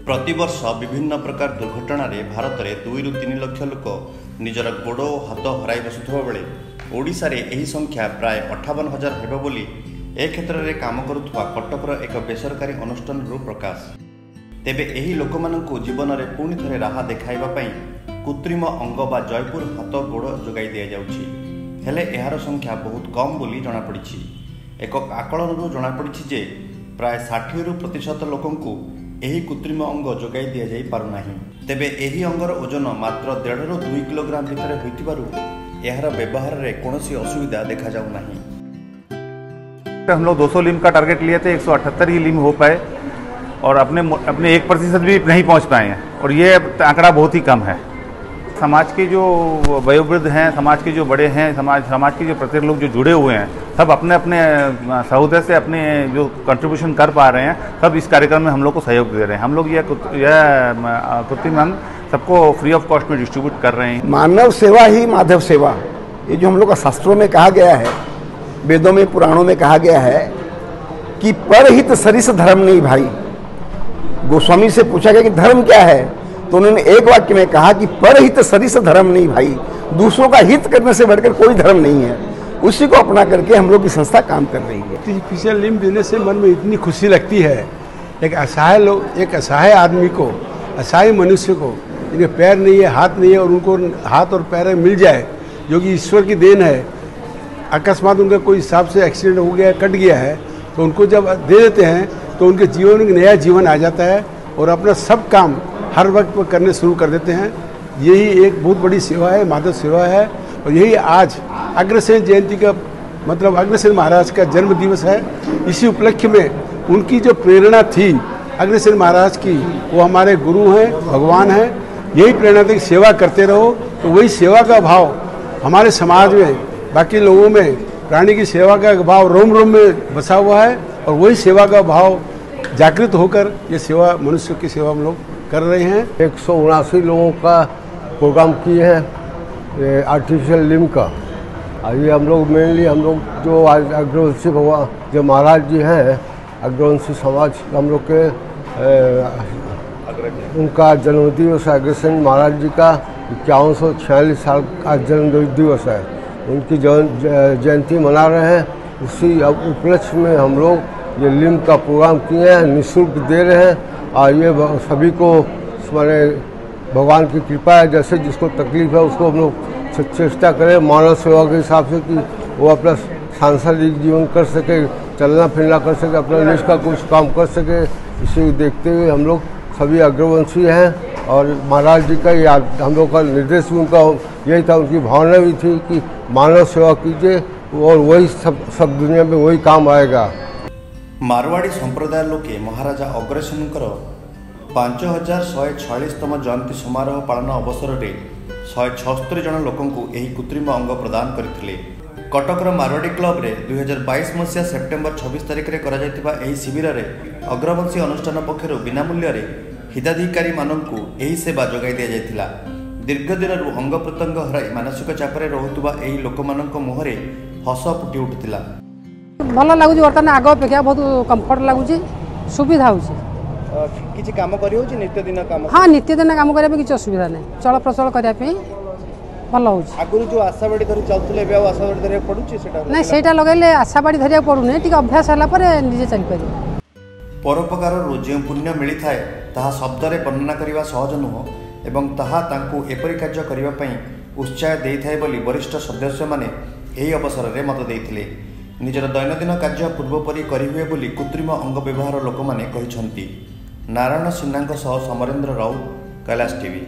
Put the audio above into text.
प्रतिवर्ष विभिन्न प्रकार दुर्घटना भारत में 2 ରୁ 3 लाख लोक निजर गोड़ और हाथ हराई बसुवा बेले ओडिशा रे एही संख्या प्राय 58,000 हेब बोली ए क्षेत्र में काम करुवा कटकर एक बेसरकारी अनुष्ठान प्रकाश। तेबे एही लोकमानंकु जीवन में पुणी थे राह देखाइबा पई कृत्रिम अंग बा जयपुर हाथ गोड़ जोगाई दिया जाउछि। हेले एहार संख्या बहुत कम बोली जଣା पड़िछि। एक आकलन जଣା पड़िछि जे प्राय 60% लोकंकु एही कृत्रिम अंग जोगाई दिया जाई पारु नाही। तेबे एही अंगर ओजन मात्र 1.5 ରୁ 2 किलोग्राम भितर होइतिबारु एहार व्यवहार रे कोनोसी असुविधा देखा जाउ नाही। हम लोग 200 लिम का टारगेट लिए थे, 178 ही लिम हो पाए और अपने 1% भी नहीं पहुंच पाए हैं और ये आंकड़ा बहुत ही कम है। समाज के जो वयोवृद्ध हैं, समाज के जो बड़े हैं, समाज के जो प्रत्येक लोग जो जुड़े हुए हैं, सब अपने अपने सहोदय से अपने जो कंट्रीब्यूशन कर पा रहे हैं, सब इस कार्यक्रम में हम लोग को सहयोग दे रहे हैं। हम लोग यह कृत्रिम अंग सबको फ्री ऑफ कॉस्ट में डिस्ट्रीब्यूट कर रहे हैं। मानव सेवा ही माधव सेवा, ये जो हम लोग का शास्त्रों में कहा गया है, वेदों में पुराणों में कहा गया है कि परहित सरिस धर्म नहीं भाई। गोस्वामी से पूछा गया कि धर्म क्या है, तो उन्होंने एक वाक्य में कहा कि परहित सरिस धर्म नहीं भाई, दूसरों का हित करने से बढ़कर कोई धर्म नहीं है। उसी को अपना करके हम लोग की संस्था काम कर रही है। आर्टिफिशियल लिम्ब देने से मन में इतनी खुशी लगती है। एक असहाय आदमी को, असहाय मनुष्य को, जिनके पैर नहीं है, हाथ नहीं है और उनको हाथ और पैर मिल जाए, जो कि ईश्वर की देन है। अकस्मात उनका कोई हिसाब से एक्सीडेंट हो गया, कट गया है, तो उनको जब दे देते हैं तो उनके जीवन में नया जीवन आ जाता है और अपना सब काम हर वक्त पर करने शुरू कर देते हैं। यही एक बहुत बड़ी सेवा है, माधव सेवा है। और यही आज अग्रसेन जयंती का मतलब अग्रसेन महाराज का जन्म दिवस है। इसी उपलक्ष्य में उनकी जो प्रेरणा थी अग्रसेन महाराज की, वो हमारे गुरु हैं, भगवान हैं। यही प्रेरणा थी, सेवा करते रहो। तो वही सेवा का भाव हमारे समाज में, बाकी लोगों में प्राणी की सेवा का भाव रोम रोम में बसा हुआ है और वही सेवा का भाव जागृत होकर ये सेवा, मनुष्य की सेवा हम लोग कर रहे हैं। 179 लोगों का प्रोग्राम किए हैं आर्टिफिशियल लिम्ब का। ये हम लोग मेनली हम लोग जो आज अग्रवंशी भगवान जो महाराज जी हैं, अग्रवंशी समाज हम लोग के उनका जन्मदिवस है। अग्रसेन महाराज जी का 5146 साल का जन्म दिवस है। उनकी जयंती मना रहे हैं। उसी उपलक्ष्य में हम लोग ये लिम्ब का प्रोग्राम किए हैं, निःशुल्क दे रहे हैं। और ये सभी को माने भगवान की कृपा है, जैसे जिसको तकलीफ है उसको हम लोग चेष्टा करें मानव सेवा के हिसाब से कि वो अपना सांसारिक जीवन कर सके, चलना फिरना कर सके, अपना देश का कुछ काम कर सके। इसे देखते हुए हम लोग सभी अग्रवंशी हैं और महाराज जी का याद हम लोग का निर्देश भी उनका यही था, उनकी भावना भी थी कि मानव सेवा कीजिए और वही सब दुनिया में वही काम आएगा। मारवाड़ी संप्रदाय लोके महाराजा अग्रसेनकर 5146तम जयंती समारोह पालन अवसर में 176 जन लोकंकु एही कृत्रिम अंग प्रदान करथिले। कटकर मारवाड़ी क्लब रे 2022 मसीहा सेप्टेम्बर 26 तारिख रे करा जायतिबा एही शिविर रे अग्रवंशी अनुष्ठान पक्षरु बिना मूल्य रे हिताधिकारी मानंकु एही सेवा जोगाई दिया जायतिला। दीर्घ दिन अंग प्रत्यंग हराई मानसिक चापरे रहुतुबा एही लोकमानंक मुहरे हस फुटी उठितिला। भल लगुच, बर्तमान आग अपेक्षा बहुत कम्फर्ट लगुच, सुविधा हो। किछि काम करि होछि नित्यदिन काम? हाँ, नित्यदिन काम करबे किछि असुविधा नै, चल प्रचल करबे पे भल हो। आगुरु जो आशाबाड़ी धरि चलतले बे आशाबाड़ी धरि पडुछि सेटा नै, सेटा लगैले आशाबाड़ी धरिया पडुने, ठीक अभ्यास होला पर निजे चल पारि। परोपकार जो पुण्य मिली थाए ताहा शब्द रे वर्णना करबा सहज नुह एवं ताहा तांकु एपरि कार्य करबा पई उत्साह देई थाए बोली वरिष्ठ सदस्य माने एही अवसर रे मत देइथिले। निजर दैनंदिन कार्य पूर्वपरि करि हुए बोली कृत्रिम अंग व्यवहार लोक माने कहिसंती। नारायण सिन्हा सह समरेन्द्र राउत, कैलाश टीवी।